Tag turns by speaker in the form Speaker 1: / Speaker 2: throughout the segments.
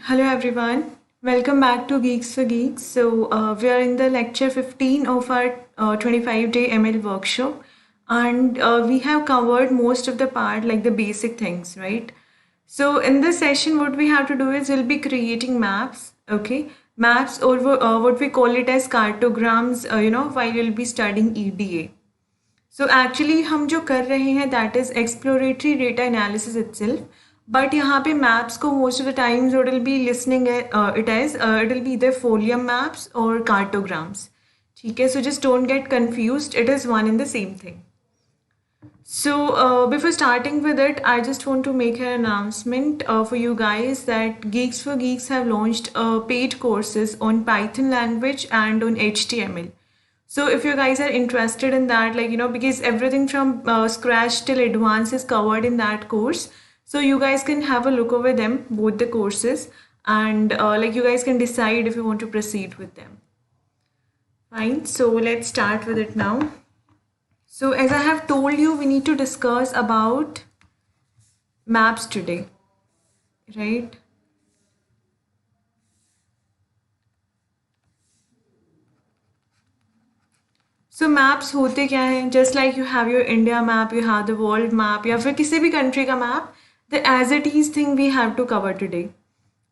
Speaker 1: Hello everyone, welcome back to Geeks for Geeks. We are in the lecture 15 of our 25-day ML workshop, and we have covered most of the part, like the basic things, right? So in this session, what we have to do is we'll be creating maps, okay? Maps, or what we call it as cartograms, while we'll be studying EDA. So actually हम जो कर रहे हैं that is exploratory data analysis itself. But यहाँ पे maps को most of the times it will be listening it will be either folium maps or cartograms. ठीक है, so just don't get confused. It is one and the same thing. So before starting with it, I just want to make an announcement for you guys that Geeks for Geeks have launched paid courses on Python language and on HTML. So if you guys are interested in that, because everything from scratch till advanced is covered in that course. So you guys can have a look over them, both the courses, and you guys can decide if you want to proceed with them. Fine, so let's start with it now. So as I have told you, we need to discuss about maps today, right? So maps होते क्या हैं? Just like you have your India map, you have the world map, या फिर किसी भी country का map, the as it is thing we have to cover today.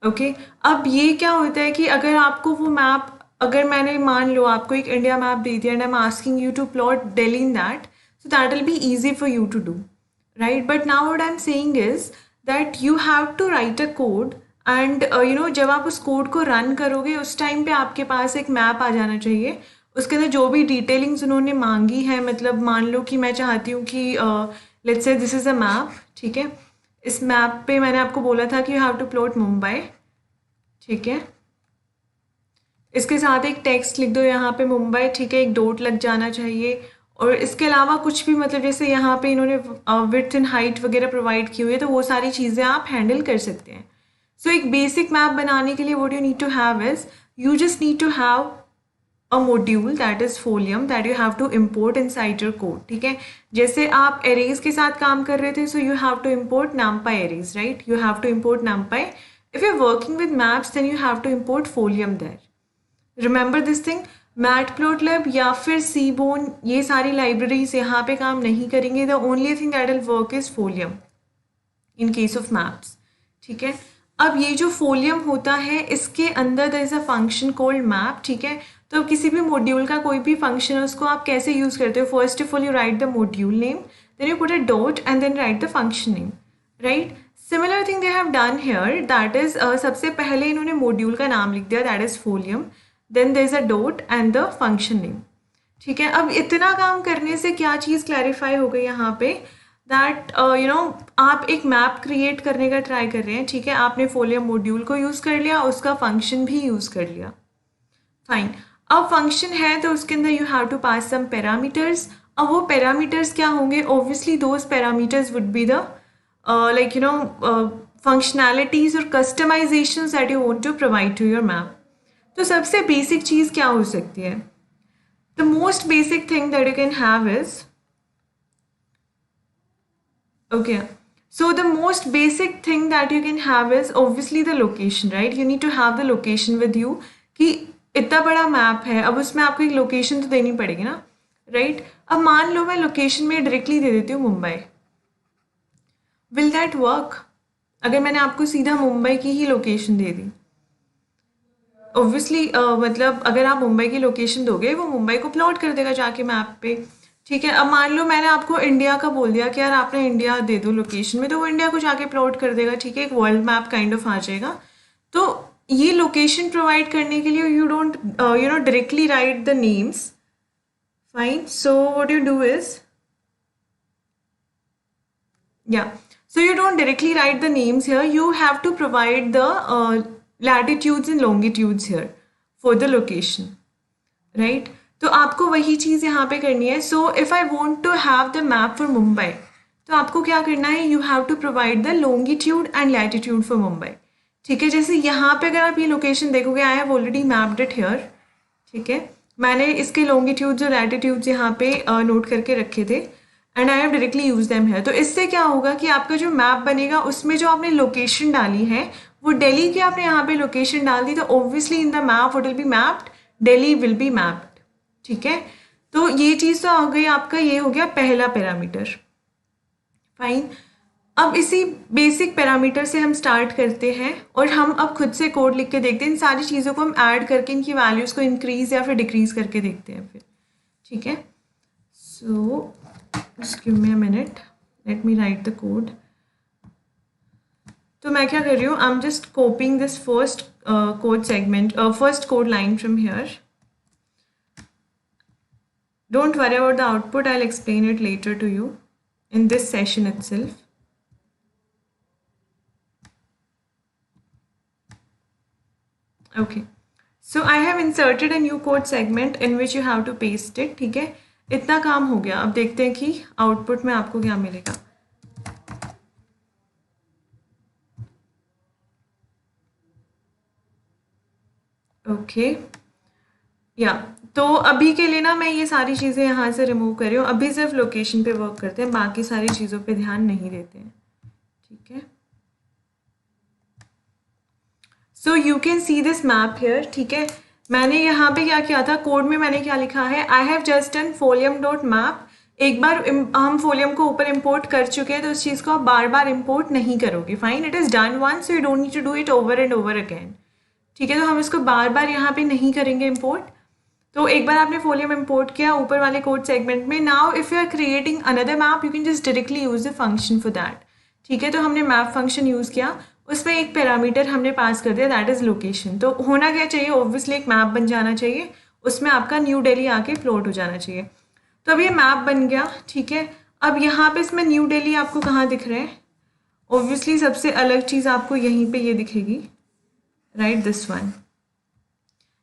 Speaker 1: Okay? अब ये क्या होता है कि अगर आपको वो map, अगर मैंने मान लो आपको एक India map दे दिया and I'm asking you to plot Delhi in that, so that will be easy for you to do, right? But now what I'm saying is that you have to write a code and जब आप उस code को run करोगे उस time पे आपके पास एक map आ जाना चाहिए. उसके अंदर जो भी डिटेलिंग्स उन्होंने मांगी है, मतलब मान लो कि मैं चाहती हूँ कि let's say this is a map, ठीक है. इस मैप पे मैंने आपको बोला था कि you have to plot Mumbai, ठीक है. इसके साथ एक टेक्स्ट लिख दो यहाँ पे मुंबई, ठीक है, एक डॉट लग जाना चाहिए. और इसके अलावा कुछ भी, मतलब जैसे यहाँ पे इन्होंने विड्थ एंड हाइट वगैरह प्रोवाइड की हुई है, तो वो सारी चीज़ें आप हैंडल कर सकते हैं. सो एक बेसिक मैप बनाने के लिए what you need to have is you just need to have a module that is folium that you have to import inside your code. ठीक है, जैसे आप arrays के साथ काम कर रहे थे, so you have to import numpy arrays, right? You have to import numpy. If you're working with maps, then you have to import folium there. Remember this thing. Matplotlib या फिर Seaborn, ये सारी libraries यहाँ पे काम नहीं करेंगे. The only thing that will work is folium in case of maps. ठीक है. अब ये जो folium होता है, इसके अंदर there is a function called map, ठीक है. तो किसी भी मॉड्यूल का कोई भी फंक्शन है उसको आप कैसे यूज़ करते हो? First of all you write the module name, then you put a dot and then write the function name, right? Similar thing they have done here, that is सबसे पहले इन्होंने मॉड्यूल का नाम लिख दिया, that is Folium, then there is a dot and the function name, ठीक है. अब इतना काम करने से क्या चीज़ क्लैरिफाई हो गई यहाँ पे, दैट आप एक मैप क्रिएट करने का ट्राई कर रहे हैं, ठीक है. आपने फॉलियम मॉड्यूल को यूज़ कर लिया, उसका फंक्शन भी यूज़ कर लिया, फाइन. अब फंक्शन है तो उसके अंदर you have to pass some parameters. अब वो पैरामीटर्स क्या होंगे? Obviously those parameters would be the functionalities और customisations that you want to provide to your map. तो सबसे बेसिक चीज़ क्या हो सकती है? The most basic thing that you can have is, okay, so the most basic thing that you can have is obviously the location, right? You need to have the location with you कि इतना बड़ा map है, अब उसमें आपको एक location तो देनी पड़ेगी ना, राइट? अब मान लो मैं लोकेशन में डायरेक्टली दे देती हूँ मुंबई, विल दैट वर्क? अगर मैंने आपको सीधा मुंबई की ही लोकेशन दे दी, ऑब्वियसली मतलब अगर आप मुंबई की लोकेशन दोगे वो मुंबई को प्लॉट कर देगा जाके मैप पे, ठीक है. अब मान लो मैंने आपको इंडिया का बोल दिया कि यार आपने इंडिया दे दो लोकेशन में, तो वो इंडिया को जाके प्लॉट कर देगा, ठीक है, एक वर्ल्ड मैप काइंड ऑफ आ जाएगा. तो ये लोकेशन प्रोवाइड करने के लिए you don't directly right the names, fine. So what you do is, so you don't directly write the names here, you have to provide the latitudes and longitudes here for the location, right? तो आपको वही चीज़ यहाँ पे करनी है. So if I want to have the map for Mumbai, तो आपको क्या करना है? You have to provide the longitude and latitude for Mumbai, ठीक है. जैसे यहाँ पे अगर आप ये लोकेशन देखोगे, आई have already mapped it here, ठीक है. मैंने इसके लॉन्गिट्यूड्स और लैटिट्यूड्स यहाँ पे नोट करके रखे थे and I have directly use them here. तो इससे क्या होगा कि आपका जो मैप बनेगा उसमें जो आपने लोकेशन डाली है वो दिल्ली की आपने यहाँ पे लोकेशन डाल दी, तो obviously in the map what will be mapped, Delhi will be mapped, ठीक है। तो ये चीज़ तो आ गई, आपका ये हो गया पहला पैरामीटर, फाइन। अब इसी बेसिक पैरामीटर से हम स्टार्ट करते हैं और हम अब खुद से कोड लिख के देखते हैं। इन सारी चीज़ों को हम ऐड करके इनकी वैल्यूज़ को इंक्रीज या फिर डिक्रीज करके देखते हैं फिर, ठीक है। So just give me a minute, let me right the code. तो मैं क्या कर रही हूँ, I am just copying this first code segment, first code line from here. Don't worry about the output, I'll explain it later to you in this session itself. Okay, so I have inserted a new code segment in which you have to paste it, ठीक है। इतना काम हो गया, अब देखते हैं कि आउटपुट में आपको क्या मिलेगा। ओके या तो अभी के लिए ना मैं ये सारी चीज़ें यहाँ से रिमूव कर रही हूँ, अभी सिर्फ लोकेशन पे वर्क करते हैं, बाकी सारी चीज़ों पे ध्यान नहीं देते हैं, ठीक है। So you can see this map here, ठीक है। मैंने यहाँ पे क्या किया था, कोड में मैंने क्या लिखा है, I have just done folium dot map. एक बार हम फोलियम को ऊपर इम्पोर्ट कर चुके हैं, तो उस चीज़ को आप बार बार इम्पोर्ट नहीं करोगे, fine, it is done once, so you don't need to do it over and over again, ठीक है। तो हम इसको बार बार यहाँ पे नहीं करेंगे इम्पोर्ट। तो एक बार आपने फोलियम इम्पोर्ट किया ऊपर वाले कोड सेगमेंट में, now if you are creating another map you can just directly use the function for that, ठीक है। तो हमने मैप फंक्शन यूज़ किया, उसमें एक पैरामीटर हमने पास कर दिया, दैट इज़ लोकेशन। तो होना क्या चाहिए, ऑब्वियसली एक मैप बन जाना चाहिए, उसमें आपका न्यू दिल्ली आके प्लॉट हो जाना चाहिए। तो अब ये मैप बन गया, ठीक है। अब यहाँ पे इसमें न्यू दिल्ली आपको कहाँ दिख रहा है, ऑब्वियसली सबसे अलग चीज़ आपको यहीं पे ये दिखेगी, राइट, दिस वन।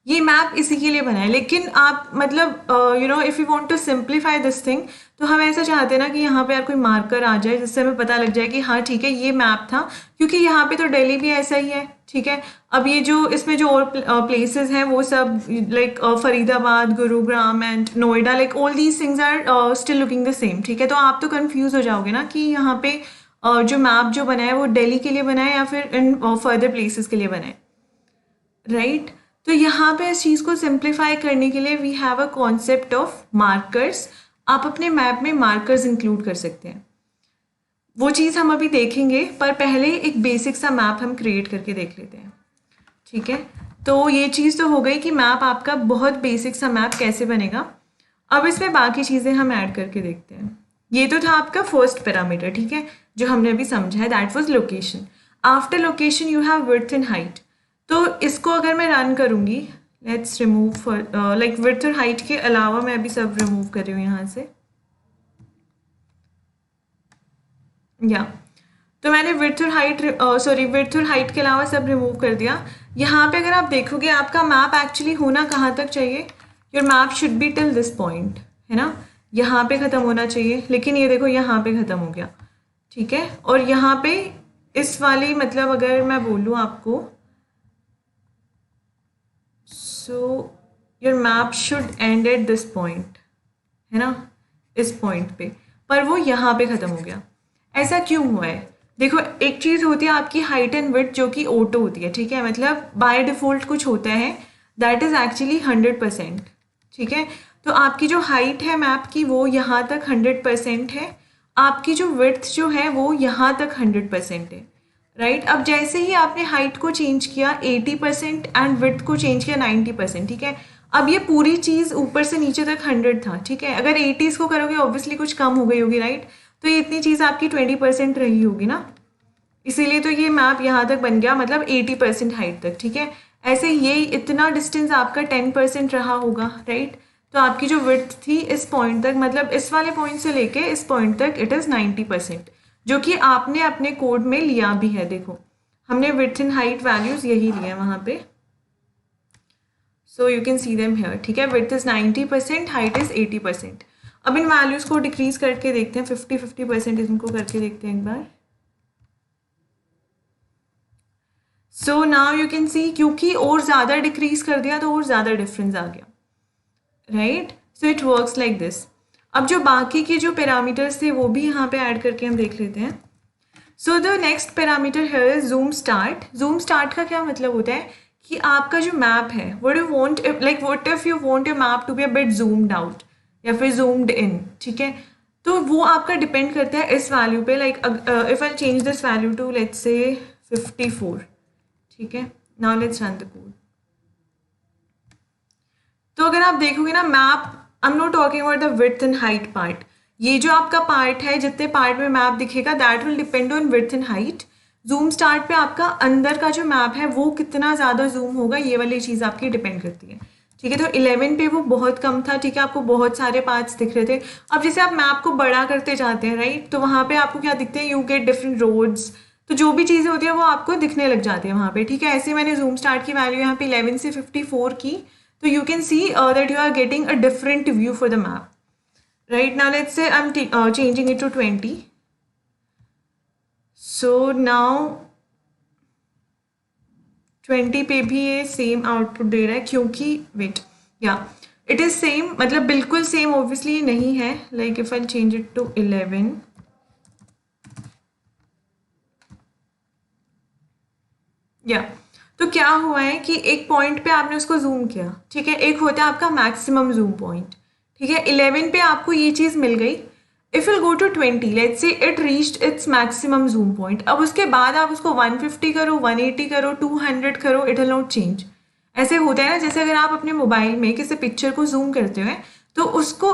Speaker 1: ये मैप इसी के लिए बना है, लेकिन आप मतलब you know if you want to simplify this thing, तो हम ऐसा चाहते हैं ना कि यहाँ पे यार कोई मार्कर आ जाए जिससे हमें पता लग जाए कि हाँ ठीक है ये मैप था, क्योंकि यहाँ पे तो दिल्ली भी ऐसा ही है, ठीक है। अब ये जो इसमें जो और प्लेसेस हैं वो सब like Faridabad, Gurugram and Noida, like all these things are still looking the same, ठीक है। तो आप तो कन्फ्यूज़ हो जाओगे ना कि यहाँ पे जो मैप जो बना है वो दिल्ली के लिए बना है या फिर इन फर्दर प्लेसेस के लिए बना है, राइट। तो यहाँ पे इस चीज़ को सिंप्लीफाई करने के लिए we have a concept of markers. आप अपने मैप में मार्कर्स इंक्लूड कर सकते हैं, वो चीज़ हम अभी देखेंगे, पर पहले एक बेसिक सा मैप हम क्रिएट करके देख लेते हैं, ठीक है। तो ये चीज़ तो हो गई कि मैप आपका बहुत बेसिक सा मैप कैसे बनेगा। अब इसमें बाकी चीज़ें हम ऐड करके देखते हैं। ये तो था आपका फर्स्ट पैरामीटर, ठीक है, जो हमने अभी समझा है, that was location. After location you have width and height. तो इसको अगर मैं रन करूँगी, लेट्स रिमूव लाइक विड्थ और हाइट के अलावा मैं अभी सब रिमूव कर रही हूँ यहाँ से, या तो मैंने विड्थ और हाइट विड्थ और हाइट के अलावा सब रिमूव कर दिया। यहाँ पे अगर आप देखोगे आपका मैप एक्चुअली होना कहाँ तक चाहिए, your map should be till this point, है ना, यहाँ पे ख़त्म होना चाहिए, लेकिन ये देखो यहाँ पे ख़त्म हो गया, ठीक है। और यहाँ पे इस वाली मतलब अगर मैं बोलूँ आपको, so your map should and at this point, है ना, इस पॉइंट पे, पर वो यहाँ पे ख़त्म हो गया। ऐसा क्यों हुआ है, देखो एक चीज़ होती है आपकी हाइट एंड विड्थ जो कि ऑटो होती है, ठीक है, मतलब बाय डिफ़ॉल्ट कुछ होता है दैट इज़ एक्चुअली 100%, ठीक है। तो आपकी जो हाइट है मैप की वो यहाँ तक 100% है, आपकी जो विड्थ जो है वो यहाँ तक 100% है, राइट। अब जैसे ही आपने हाइट को चेंज किया 80% एंड विड्थ को चेंज किया 90%, ठीक है। अब ये पूरी चीज़ ऊपर से नीचे तक 100 था, ठीक है। अगर 80s को करोगे ऑब्वियसली कुछ कम हो गई होगी, राइट। तो ये इतनी चीज़ आपकी 20% रही होगी ना, इसीलिए तो ये मैप यहाँ तक बन गया, मतलब 80% हाइट तक, ठीक है। ऐसे ये इतना डिस्टेंस आपका 10% रहा होगा, राइट। तो आपकी जो विड्थ थी इस पॉइंट तक, मतलब इस वाले पॉइंट से लेके इस पॉइंट तक इट इज़ 90%, जो कि आपने अपने कोड में लिया भी है। देखो हमने विड्थ एंड हाइट वैल्यूज़ यही लिए हैं वहाँ पे, सो you can see them here, ठीक है। Width is 90%, height is 80%। अब इन वैल्यूज़ को डिक्रीज करके देखते हैं, 50-50% इनको करके देखते हैं एक बार। So now you can see, क्योंकि और ज़्यादा डिक्रीज कर दिया तो और ज़्यादा डिफरेंस आ गया, right. So it works like this. अब जो बाकी के जो पैरामीटर्स थे वो भी यहाँ पे ऐड करके हम देख लेते हैं। सो द नेक्स्ट पैरामीटर है जूम स्टार्ट। जूम स्टार्ट का क्या मतलब होता है कि आपका जो मैप है, what you want, like what if you want your map to be a bit zoomed out या फिर जूम्ड इन, ठीक है, तो वो आपका डिपेंड करता है इस वैल्यू पे। Like if I change this value to let's say 54, ठीक है, now let's run the code. तो अगर आप देखोगे ना map, I am not talking about the width and height part, ये जो आपका पार्ट है, जितने पार्ट में मैप दिखेगा that will depend on width and height. Zoom start पे आपका अंदर का जो मैप है वो कितना ज़्यादा जूम होगा, ये वाली चीज़ आपकी डिपेंड करती है, ठीक है। तो 11 पे वो बहुत कम था, ठीक है, आपको बहुत सारे पार्ट्स दिख रहे थे। अब जैसे आप मैप को बड़ा करते जाते हैं, राइट, तो वहाँ पे आपको क्या दिखते हैं, यू गेट डिफरेंट रोड्स, तो जो भी चीज़ें होती है वो आपको दिखने लग जाती है वहाँ पे, ठीक है। ऐसे मैंने जूम स्टार्ट की वैल्यू यहाँ पे 11 से 54 की, तो you can see that you are getting a different view for the map. Right now, let's say I'm changing it to 20. So now 20 पे भी ये सेम आउटपुट दे रहा है, क्योंकि वेट या इट इज सेम, मतलब बिल्कुल सेम ऑब्वियसली नहीं है। Like if I change it to 11, या तो क्या हुआ है कि एक पॉइंट पे आपने उसको जूम किया, ठीक है, एक होता है आपका मैक्सिमम जूम पॉइंट, ठीक है। 11 पे आपको ये चीज़ मिल गई। If will go to 20, let's say it reached its maximum zoom point. अब उसके बाद आप उसको 150 करो, 180 करो, 200 करो, इट विल नॉट चेंज। ऐसे होता है ना, जैसे अगर आप अपने मोबाइल में किसी पिक्चर को जूम करते हो तो उसको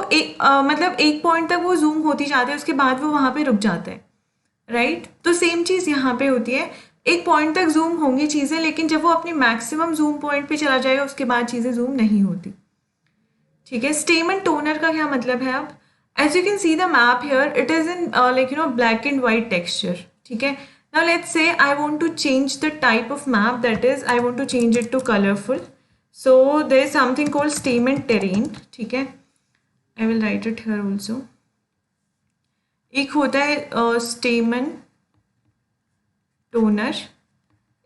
Speaker 1: मतलब एक पॉइंट तक वो जूम होती जाती है, उसके बाद वो वहाँ पे रुक जाता है, राइट। तो सेम चीज़ यहाँ पे होती है, एक पॉइंट तक जूम होंगी चीज़ें, लेकिन जब वो अपनी मैक्सिमम जूम पॉइंट पे चला जाएगा उसके बाद चीज़ें जूम नहीं होती, ठीक है। स्टेमन टोनर का क्या मतलब है? अब as you can see the map here, it is in like black and white texture, ठीक है। Now let's say I want to change the type of map, that is I want to change it to colourful. So there is something called stamen terrain, ठीक है, I will write it here also. एक होता है stamen toner,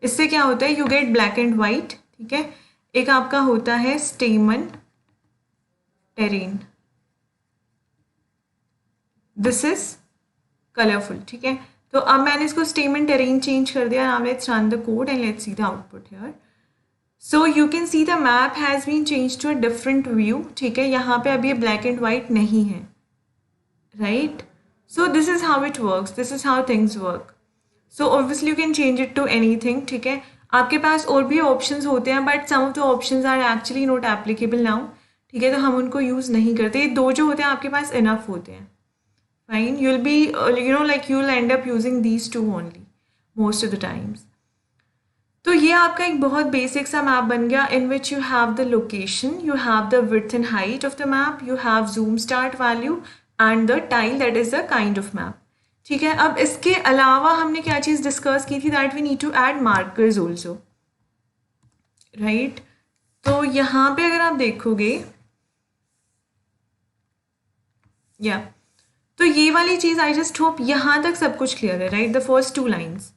Speaker 1: इससे क्या होता है, you get black and white, ठीक है। एक आपका होता है स्टेमन टेरेन, दिस इज कलरफुल, ठीक है। तो अब मैंने इसको स्टेमन टेरेन चेंज कर दिया। Now let's run the code and let's see the output here. So you can see the map has been change to a different view, ठीक है। यहाँ पे अभी ये ब्लैक एंड वाइट नहीं है, right. So this is how it works, this is how things work. So obviously you can change it to anything, ठीक है। आपके पास और भी ऑप्शंस होते हैं, but some of the options are actually not applicable now, ठीक है, तो हम उनको यूज़ नहीं करते। ये दो जो होते हैं आपके पास इनफ होते हैं, fine. You will be like you will and up using these two only most of the times. तो ये आपका एक बहुत बेसिक सा मैप बन गया, in which you have the location, you have the width and height of the map, you have zoom start value and the tile, that is the kind of map, ठीक है। अब इसके अलावा हमने क्या चीज़ डिस्कस की थी, that we need to add markers also, right. तो यहाँ पे अगर आप देखोगे, या तो ये वाली चीज़, आई जस्ट होप यहाँ तक सब कुछ क्लियर है, right, the first two lines.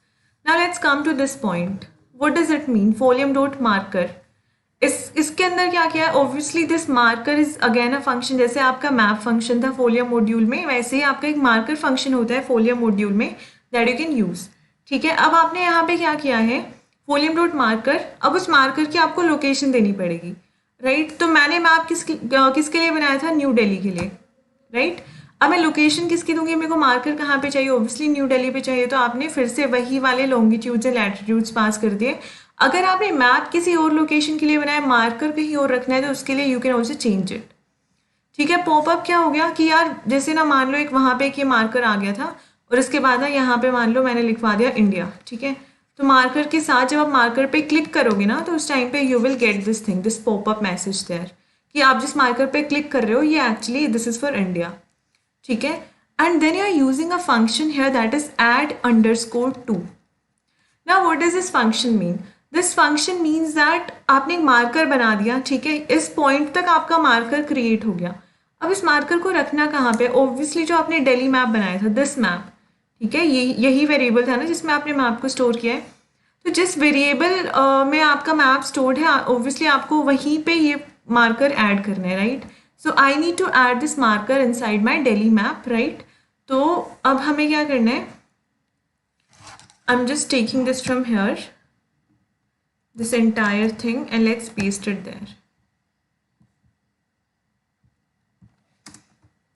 Speaker 1: Now let's come to this point, what does it mean Folium dot marker. इसके अंदर क्या किया है, obviously this marker is again a function, जैसे आपका मैप फंक्शन था फोलियम मॉड्यूल में, वैसे ही आपका एक मार्कर फंक्शन होता है फोलियम मॉड्यूल में, दैट यू कैन यूज, ठीक है। अब आपने यहाँ पे क्या किया है, फोलियम डॉट मार्कर, अब उस मार्कर की आपको लोकेशन देनी पड़ेगी, राइट। तो मैंने मैप किसके लिए बनाया था, न्यू दिल्ली के लिए, राइट। अब मैं लोकेशन किसकी दूंगी, मेरे को मार्कर कहाँ पे चाहिए, ऑब्वियसली न्यू दिल्ली पे चाहिए, तो आपने फिर से वही वाले लॉन्गिट्यूड्स एंड लैटिट्यूड्स पास कर दिए। अगर आपने मैप किसी और लोकेशन के लिए बनाया, मार्कर कहीं और रखना है, तो उसके लिए you can also change it, ठीक है। पॉपअप क्या हो गया कि यार जैसे ना मान लो एक वहाँ पे एक ये मार्कर आ गया था, और इसके बाद ना यहाँ पे मान लो मैंने लिखवा दिया इंडिया, ठीक है। तो मार्कर के साथ जब आप मार्कर पे क्लिक करोगे ना, तो उस टाइम पे you will get this thing, this popup message there, कि आप जिस मार्कर पे क्लिक कर रहे हो ये actually this is for India, ठीक है। And then you are using a function here that is add_2। Now what does this function mean, this function means that आपने एक मार्कर बना दिया, ठीक है, इस पॉइंट तक आपका मार्कर क्रिएट हो गया। अब इस मार्कर को रखना कहाँ पे, ऑब्वियसली जो आपने दिल्ली मैप बनाया था, दिस मैप, ठीक है, यही वेरिएबल था ना जिसमें आपने मैप को स्टोर किया है। तो जिस वेरिएबल में आपका मैप स्टोर्ड है, ऑब्वियसली आपको वहीं पे ये मार्कर ऐड करना है, right. So I need to add this marker inside my Delhi map, right. तो अब हमें क्या करना है, I'm just taking this from here, this entire thing, and let's paste it there.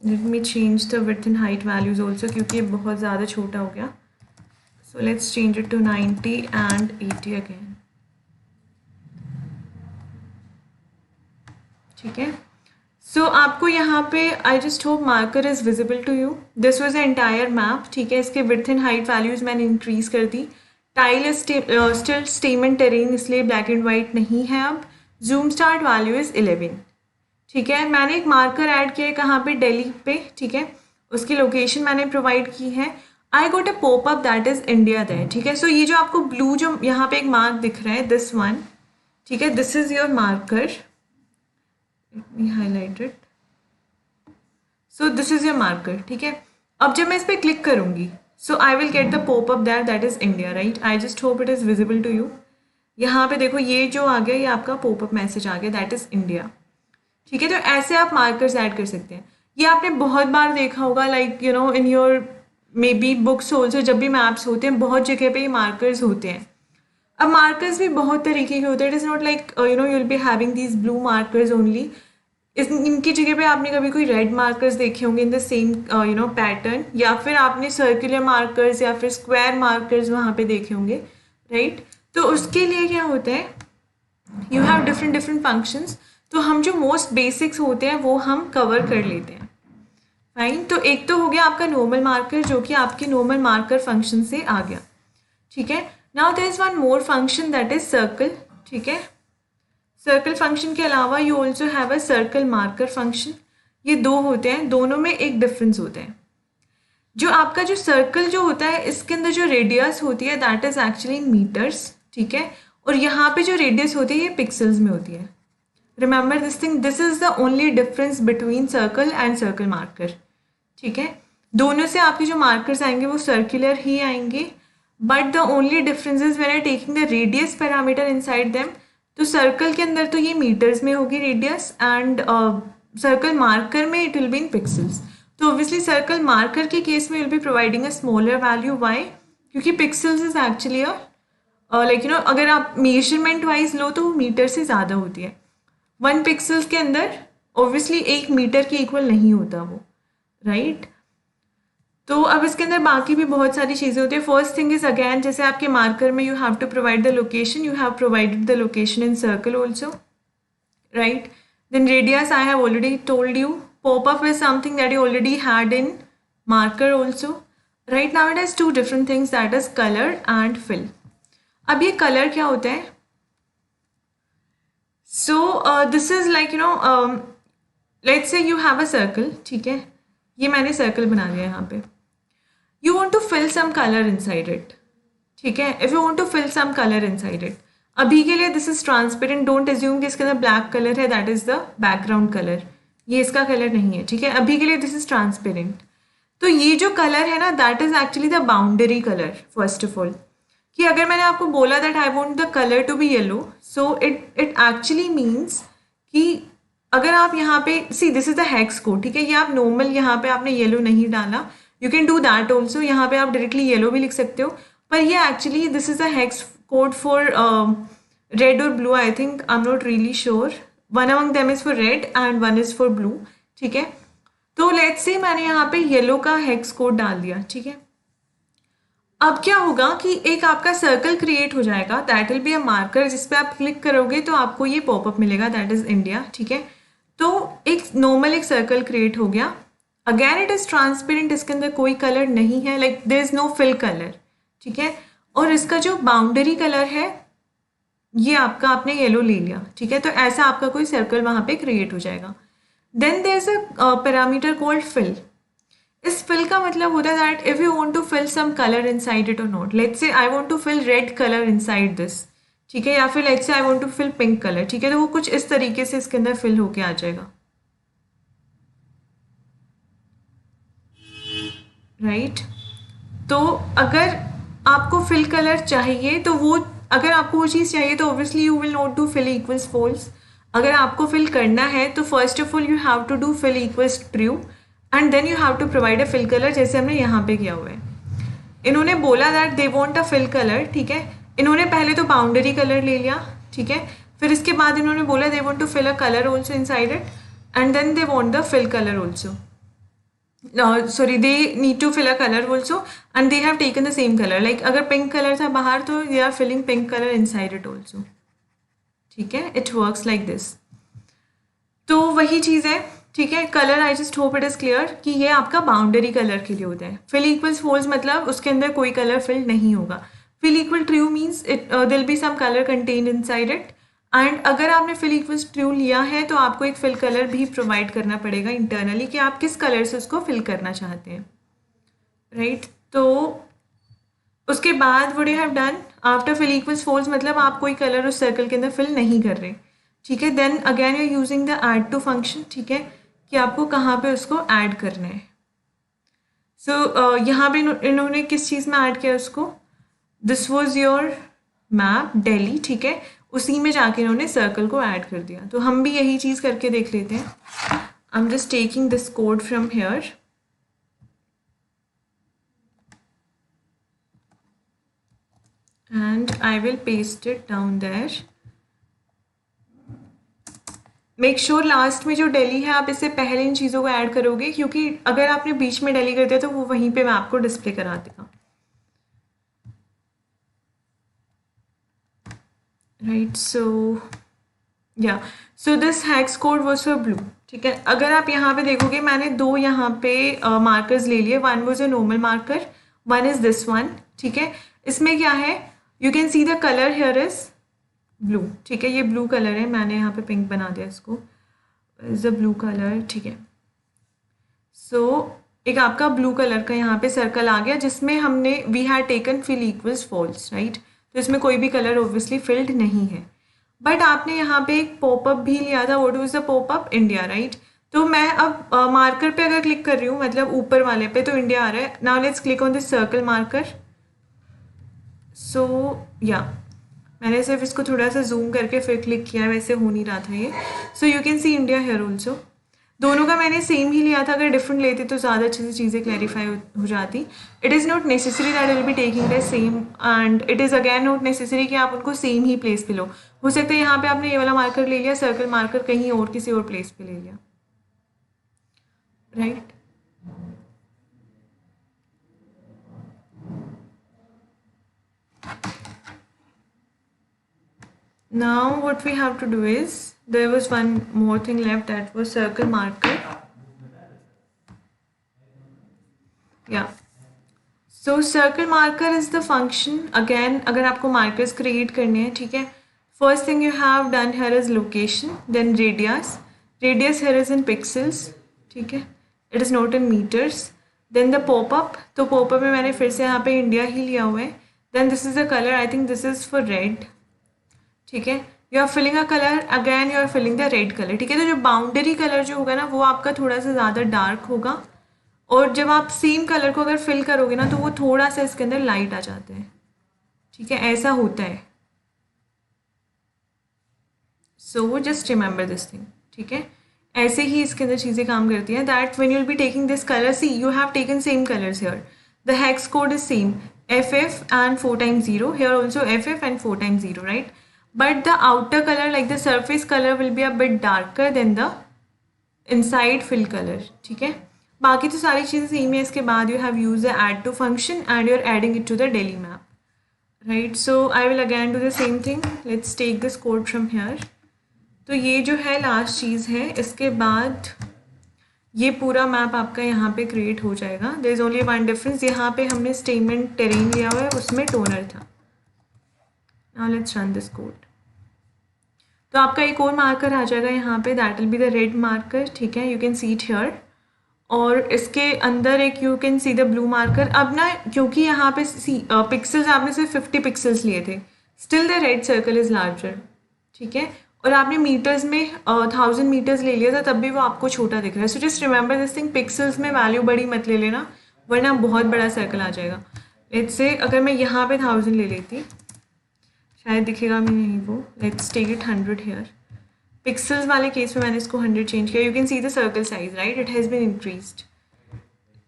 Speaker 1: Let me change the width and height values also, क्योंकि ये बहुत ज़्यादा छोटा हो गया. So let's change it to 90 and 80 again. ठीक है. So आपको यहाँ पे I just hope marker is visible to you. This was the entire map. ठीक है. इसके width and height values मैंने increase कर दी. Tile is still stamen terrain, इसलिए black and white नहीं है अब. Zoom start value is 11. ठीक है. मैंने एक मार्कर ऐड किया है कहाँ पे, दिल्ली पे. ठीक है. उसकी लोकेशन मैंने प्रोवाइड की है. I got a pop up that is India there. ठीक है. सो ये जो आपको ब्लू जो यहाँ पे एक मार्क दिख रहा है, दिस वन. ठीक है. This is your marker. Let me highlight it. So this is your marker. ठीक है. अब जब मैं इस पर क्लिक करूंगी, so I will get the pop up that is India, right. I just hope it is visible to you. यहाँ पे देखो ये जो आ गया, ये आपका पॉप अप मैसेज आ गया, दैट इज इंडिया. ठीक है. तो ऐसे आप मार्कर्स ऐड कर सकते हैं. ये आपने बहुत बार देखा होगा, like you no in your may be books also. जब भी मैप्स होते हैं बहुत जगह पे ये मार्कर्स होते हैं. अब मार्कर्स भी बहुत तरीके के होते हैं. It is not like you no you will be having these blue markers only. इनकी जगह पे आपने कभी कोई रेड मार्कर्स देखे होंगे in the same you know pattern, या फिर आपने सर्कुलर मार्कर्स या फिर स्क्वायर मार्कर्स वहाँ पे देखे होंगे, राइट. तो उसके लिए क्या होता है, यू हैव डिफरेंट फंक्शंस. तो हम जो मोस्ट बेसिक्स होते हैं वो हम कवर कर लेते हैं. फाइन. तो एक तो हो गया आपका नॉर्मल मार्कर, जो कि आपके नॉर्मल मार्कर फंक्शन से आ गया. ठीक है. Now there is one more function that is circle. ठीक है. सर्कल फंक्शन के अलावा you also have a circle marker function. ये दो होते हैं, दोनों में एक डिफरेंस होता है. जो आपका जो सर्कल जो होता है, इसके अंदर जो रेडियस होती है that is actually in metres. ठीक है. और यहाँ पे जो रेडियस होती है ये पिक्सल्स में होती है. Remember this thing, this is the only difference between circle and circle marker. ठीक है. दोनों से आपके जो मार्कर्स आएंगे वो सर्कुलर ही आएंगे, but the only difference is when I taking the radius parameter inside them. तो सर्कल के अंदर तो ये मीटर्स में होगी रेडियस, एंड सर्कल मार्कर में it will be in pixels. तो ऑब्वियसली सर्कल मार्कर के केस में will be providing a smaller value. Why? क्योंकि pixels is actually like you know अगर आप मेजरमेंट वाइज लो तो वो मीटर से ज़्यादा होती है. 1 पिक्सल्स के अंदर ऑब्वियसली 1 मीटर के इक्वल नहीं होता वो, राइट. तो अब इसके अंदर बाकी भी बहुत सारी चीज़ें होती है. फर्स्ट थिंग इज अगैन, जैसे आपके मार्कर में you have to provide the location, you have provided the location in circle also, right. Then radius I have already told you. Pop up is something that you already had in marker also, right. Now it has 2 different things, that is colour and fill. अब ये colour क्या होता है? So this is like you know let's say you have a circle. ठीक है. ये मैंने circle बना दिया यहाँ पे. You want to fill some color inside it. ठीक है. If you want to fill some color inside it, अभी के लिए this is transparent. Don't assume कि इसके अंदर black color है, that is the background color. ये इसका कलर नहीं है. ठीक है. अभी के लिए this is transparent. तो ये जो कलर है ना, that is actually the boundary color first of all. कि अगर मैंने आपको बोला that I want the colour to be yellow, so it actually means कि अगर आप यहाँ पे see this is the hex code. ठीक है. ये आप नॉर्मल यहाँ पे आपने येलो नहीं डाला, you can do that also. यहाँ पे आप डायरेक्टली येलो भी लिख सकते हो, पर ये actually this is the hex code for red और blue. I think I am not really sure. One among them is for red and one is for blue. ठीक है. तो लेट्स से मैंने यहाँ पे येलो का हेक्स कोड डाल दिया. ठीक है. अब क्या होगा कि एक आपका सर्कल क्रिएट हो जाएगा, that will be a marker. जिस पे आप क्लिक करोगे तो आपको ये पॉपअप मिलेगा, दैट इज इंडिया. ठीक है. तो एक नॉर्मल एक सर्कल क्रिएट हो गया. अगैन इट इज ट्रांसपेरेंट, इसके अंदर कोई कलर नहीं है, like there is no fill colour. ठीक है. और इसका जो बाउंड्री कलर है ये आपका आपने येलो ले लिया. ठीक है. तो ऐसा आपका कोई सर्कल वहाँ पे क्रिएट हो जाएगा. Then there is a parameter called fill. इस फिल का मतलब होता है that if you want to fill some colour inside it और not. Let's say I want to fill red colour inside this. ठीक है. या फिर let's say I want to fill pink colour. ठीक है. तो वो कुछ इस तरीके से इसके अंदर फिल होके आ जाएगा, राइट. तो अगर आपको फिल कलर चाहिए तो वो, अगर आपको वो चीज़ चाहिए तो obviously you will not do fill equals false. अगर आपको फिल करना है तो first of all you have to do fill equals true, and then you have to provide a fill colour, जैसे हमने यहाँ पे किया हुआ है. इन्होंने बोला that they want a fill colour, ठीक है। इन्होंने पहले तो बाउंड्री कलर ले लिया, ठीक है, फिर इसके बाद इन्होंने बोला they want to fill a colour also inside it and then they want the fill colour also, sorry, they need to fill a color also and they have taken the same color, like अगर pink colour था बाहर तो they are filling pink color inside it also, ठीक है। it works like this। तो वही चीज़ है, ठीक है। Colour I just hope it is clear कि ये आपका बाउंड्री कलर के लिए होता है। फिल इक्वल्स फॉल्स मतलब उसके अंदर कोई कलर फिल नहीं होगा। Fill equal true means it will be some colour contained inside it and अगर आपने फिल इक्वल्स ट्रू लिया है तो आपको एक फिल कलर भी प्रोवाइड करना पड़ेगा इंटरनली कि आप किस कलर से उसको फिल करना चाहते हैं, राइट। तो उसके बाद would you have done after fill equals false मतलब आप कोई कलर उस सर्कल के अंदर फिल नहीं कर रहे, ठीक है। Then again you using the add to function, ठीक है, कि आपको कहाँ पे उसको ऐड करना है। सो यहाँ पे इन्होंने किस चीज़ में ऐड किया उसको, this was your map Delhi, ठीक है, उसी में जाके इन्होंने सर्कल को ऐड कर दिया। तो हम भी यही चीज़ करके देख लेते हैं। I am just taking this code from here and I will paste it down there। Make sure last में जो दिल्ली है आप इससे पहले इन चीज़ों को ऐड करोगे क्योंकि अगर आपने बीच में दिल्ली कर दिया तो वो वहीं पे मैं आपको डिस्प्ले करा देगा, right. So this hacks code was for blue, ठीक है। अगर आप यहाँ पे देखोगे मैंने दो यहाँ पे मार्कर्स ले लिए, one was a normal marker, one is this one, ठीक है। इसमें क्या है, you can see the colour here is blue, ठीक है, ये ब्लू कलर है, मैंने यहाँ पे पिंक बना दिया इसको, इज अ ब्लू कलर, ठीक है। सो एक आपका ब्लू कलर का यहाँ पे सर्कल आ गया जिसमें हमने we had taken fill equals false, right. तो इसमें कोई भी कलर ऑब्वियसली फिल्ड नहीं है, बट आपने यहाँ पे एक पॉपअप भी लिया था, what was the popup, India, right. तो मैं अब मार्कर पे अगर क्लिक कर रही हूँ मतलब ऊपर वाले पे तो इंडिया आ रहा है। Now let's click on this circle marker. So या मैंने सिर्फ इसको थोड़ा सा जूम करके फिर क्लिक किया, वैसे हो नहीं रहा था ये। So you can see India here also. दोनों का मैंने सेम ही लिया था, अगर डिफरेंट लेते तो ज़्यादा अच्छे से चीज़ें क्लैरिफाई हो जाती। It is not necessary that will be taking the same and it is again not necessary कि आप उनको सेम ही प्लेस पे लो। हो सकता है यहाँ पे आपने ये वाला मार्कर ले लिया, सर्कल मार्कर कहीं और किसी और प्लेस पे ले लिया, right. Now what we have to do is, there was one more thing left, that was circle marker. Yeah. So circle marker is the function. Again, अगर आपको markers create करने हैं, ठीक है, first thing you have done here is location, then radius. Radius here is in pixels, ठीक है, it is not in meters. Then the pop-up, तो pop-up में मैंने फिर से यहाँ पे इंडिया ही लिया हुआ है। Then this is the color, I think this is for red, ठीक है। You are filling a colour, again you are filling the red colour, ठीक है। तो जो बाउंड्री कलर जो होगा ना वो आपका थोड़ा सा ज़्यादा डार्क होगा और जब आप सेम कलर को अगर फिल करोगे ना तो वो थोड़ा सा इसके अंदर लाइट आ जाता है, ठीक है, ऐसा होता है। So just remember this thing, ठीक है। ऐसे ही इसके अंदर चीज़ें काम करती हैं, that when you will be taking this colour, see you have taken same colours here, the hex code is same, FF and 4 times 0, here also FF and 4 times 0, right? But the outer color, like the surface color, will be a bit darker than the inside fill color, ठीक है। बाकी तो सारी चीज़ें same है। इसके बाद you have used the add to function and you're adding it to the Delhi map, right? So I will again do the same thing. Let's take this code from here. तो ये जो है last चीज़ है, इसके बाद ये पूरा map आपका यहाँ पे क्रिएट हो जाएगा। There is only one difference, यहाँ पे हमने स्टेटमेंट टेरेन लिया हुआ है, उसमें टोनर था। Now let's run this code. तो आपका एक और मार्कर आ जाएगा यहाँ पे, that will be the red marker, ठीक है, you can see it here. और इसके अंदर एक you can see the blue marker. अब ना क्योंकि यहाँ पे पिक्सल्स आपने सिर्फ 50 पिक्सल्स लिए थे, still the red circle is larger, ठीक है। और आपने मीटर्स में 1000 मीटर्स ले लिया था, तब भी वो आपको छोटा दिख रहा है। So just remember this thing, pixels में वैल्यू बड़ी मत ले लेना वरना बहुत बड़ा सर्कल आ जाएगा। लेट्स से अगर मैं यहाँ पे 1000 ले लेती, शायद दिखेगा भी नहीं वो। Let's take it 100 here. Pixels वाले केस में मैंने इसको 100 चेंज किया। You can see the circle size, right, it has been increased.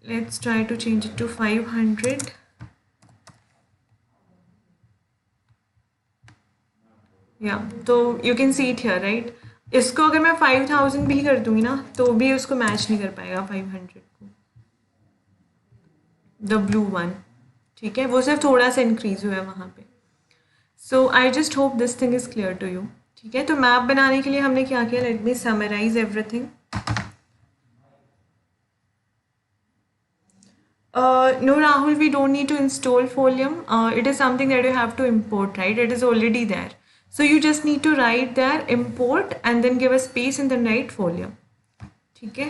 Speaker 1: Let's try to change it to 500 या तो you can see it here right. इसको अगर मैं 5000 भी कर दूंगी ना तो भी उसको मैच नहीं कर पाएगा 500 को, द ब्लू वन। ठीक है, वो सिर्फ थोड़ा सा इंक्रीज हुआ है वहाँ पे। So I just hope this thing is clear to you. ठीक है, तो मैप बनाने के लिए हमने क्या किया, let me summarise everything. No, Rahul, we don't need to install Folium. It is something that you have to import, right? It is already there. So you just need to write there import and then give a space and then write Folium. Okay.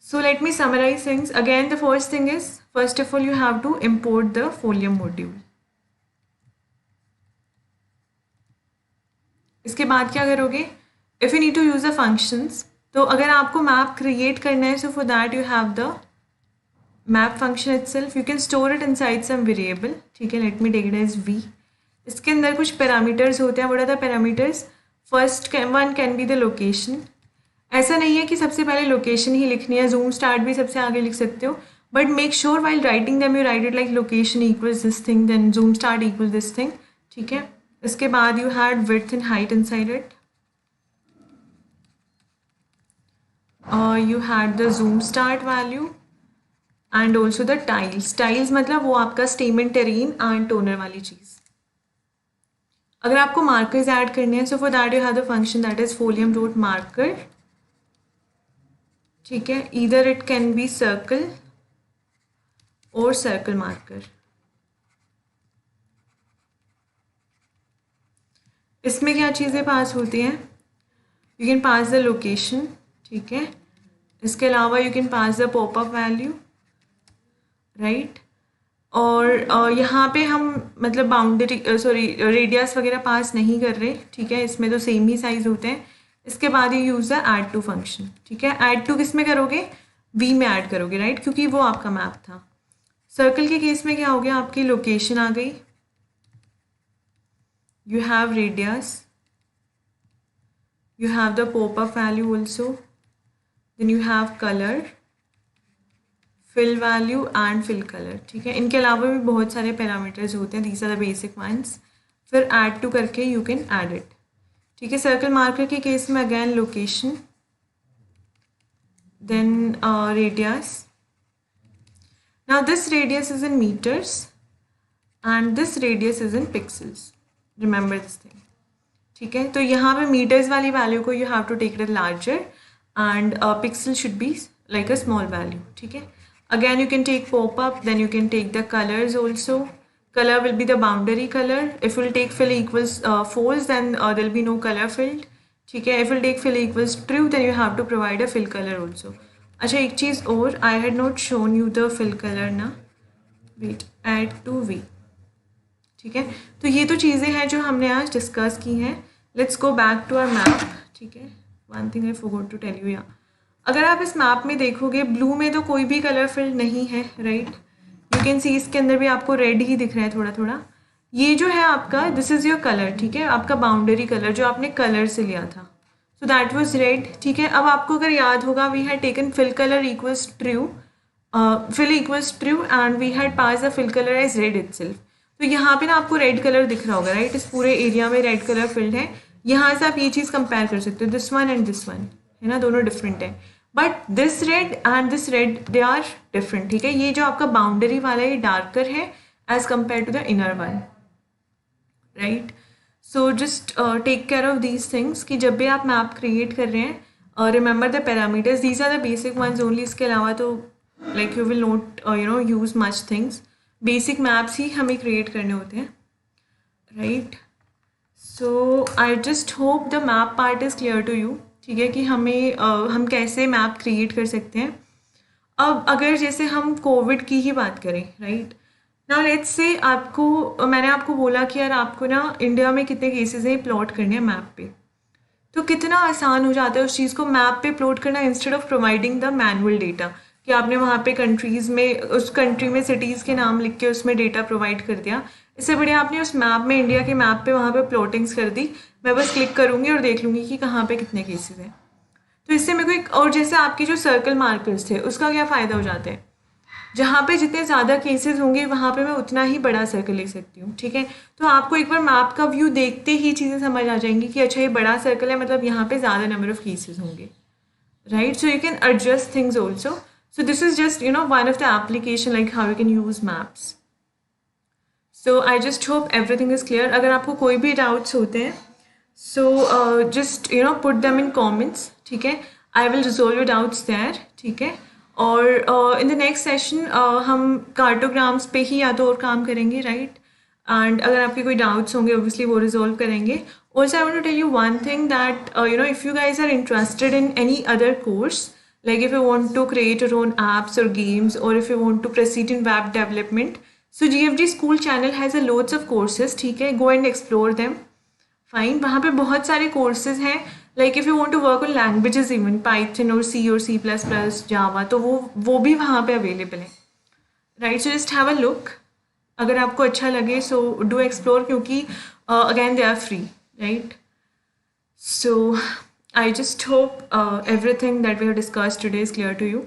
Speaker 1: So let me summarize things. Again, the first thing is, first of all, you have to import the Folium module. इसके बाद क्या करोगे, if you need to use the functions, तो अगर आपको map create करना है, so for that you have the map function itself. You can store it inside some variable. ठीक है, let me take it as v. इसके अंदर कुछ पैरामीटर्स होते हैं. What are the parameters? First one can be the location. ऐसा नहीं है कि सबसे पहले लोकेशन ही लिखनी है, जूम स्टार्ट भी सबसे आगे लिख सकते हो, but make sure while writing them you write it like location equals this thing, then zoom start equal this thing. ठीक है, इसके बाद you had width and height inside it. You had the zoom start value and also the tiles. Tiles मतलब वो आपका statement terrain and toner वाली चीज़. अगर आपको markers ऐड करने हैं, so for that you have the function that is folium.marker. ठीक है, either it can be circle or circle marker. इसमें क्या चीज़ें पास होती हैं? You can pass the location. ठीक है, इसके अलावा you can pass the popup value, right. और यहाँ पे हम मतलब बाउंड्री रेडियस वगैरह पास नहीं कर रहे. ठीक है, इसमें तो सेम ही साइज होते हैं. इसके बाद you use the add to function. ठीक है, ऐड टू किस में करोगे, वी में ऐड करोगे, राइट, क्योंकि वो आपका मैप था. सर्कल के केस में क्या हो गया, आपकी लोकेशन आ गई, you have radius, you have the pop-up value also, then you have color, fill value and fill color. ठीक है, इनके अलावा भी बहुत सारे पैरामीटर्स होते हैं, these are the basic ones. फिर add to करके you can add it. ठीक है, सर्कल मार्कर के केस में again location, then radius. Now this radius is in meters and this radius is in pixels. Remember this thing. ठीक है, तो यहाँ पे मीटर्स वाली वैल्यू को you have to take it larger and pixel should be like a small value. ठीक है, again you can take popup, then you can take the colours also. Colour will be the boundary colour. If will take fill equals false then there will be no colour filled. ठीक है, if will take fill equals true then you have to provide a fill colour also. अच्छा, एक चीज़ और, I had not shown you the fill colour ना, wait, add to we. ठीक है, तो ये तो चीज़ें हैं जो हमने आज डिस्कस की हैं. Let's go back to our map. ठीक है, one thing I forgot to tell you, या अगर आप इस मैप में देखोगे, ब्लू में तो कोई भी कलर फिल्ड नहीं है, राइट. यू कैन सी इसके अंदर भी आपको रेड ही दिख रहा है थोड़ा थोड़ा. ये जो है आपका, दिस इज़ योर कलर. ठीक है, आपका बाउंड्री कलर जो आपने कलर से लिया था, सो दैट वॉज रेड. ठीक है, अब आपको अगर याद होगा, we had taken fill colour equals true, fill equals true and we had pass the fill colour as red itself. तो यहाँ पे ना आपको रेड कलर दिख रहा होगा, राइट. इस पूरे एरिया में रेड कलर फिल्ड है. यहाँ से आप ये चीज़ कंपेयर कर सकते हो, this one and this one, है ना, दोनों डिफरेंट है. But this red and this red, they are different. ठीक है, ये जो आपका बाउंड्री वाला है ये डार्कर है as compare to the inner one, right. So just take care of these things कि जब भी आप मैप क्रिएट कर रहे हैं, remember the parameters, these are the basic ones only. इसके अलावा तो like you will not use much things. Basic maps ही हमें क्रिएट करने होते हैं, right. So I just hope the map part is clear to you. ठीक है, कि हमें हम कैसे मैप क्रिएट कर सकते हैं. अब अगर जैसे हम कोविड की ही बात करें, राइट, नाउ लेट्स से आपको, मैंने आपको बोला कि यार आपको ना इंडिया में कितने केसेस हैं प्लॉट करने हैं मैप पे, तो कितना आसान हो जाता है उस चीज़ को मैप पे प्लॉट करना instead of providing the manual data, कि आपने वहाँ पे कंट्रीज़ में, उस कंट्री में सिटीज़ के नाम लिख के उसमें डेटा प्रोवाइड कर दिया. इससे बढ़िया आपने उस मैप में, इंडिया के मैप पे वहाँ पे प्लॉटिंग्स कर दी. मैं बस क्लिक करूँगी और देख लूँगी कि कहाँ पे कितने केसेस हैं. तो इससे मेरे को एक, और जैसे आपके जो सर्कल मार्कर्स थे उसका क्या फ़ायदा हो जाता है, जहाँ पे जितने ज़्यादा केसेस होंगे वहाँ पे मैं उतना ही बड़ा सर्कल ले सकती हूँ, ठीक है। तो आपको एक बार मैप का व्यू देखते ही चीज़ें समझ आ जाएंगी कि अच्छा ये बड़ा सर्कल है, मतलब यहाँ पे ज़्यादा नंबर ऑफ केसेस होंगे, right? So you can adjust things also. So this is just, you know, one of the application like how you can use maps. So I just hope everything is clear. अगर आपको कोई भी doubts होते हैं, so just you know put them in comments, ठीक है। I will resolve your doubts there, ठीक है। और in the next session हम कार्टोग्राम्स पे ही या तो और काम करेंगे, right? एंड अगर आपके कोई डाउट्स होंगे ऑब्वियसली वो रिजॉल्व करेंगे। Also I want to tell you one thing that you know if you guys are interested in any other course, like if you want to create your own apps or games, or if you want to proceed in web development, so GFG school channel has a loads of courses, ठीक है। go and explore them, fine। वहाँ पे बहुत सारे courses हैं, like if you want to work on languages even Python or C or C++, Java, तो वो भी वहाँ पे available है, right. So just have a look, अगर आपको अच्छा लगे सो डू एक्सप्लोर, क्योंकि again they are free, right. So I just hope everything that we have discussed today is clear to you.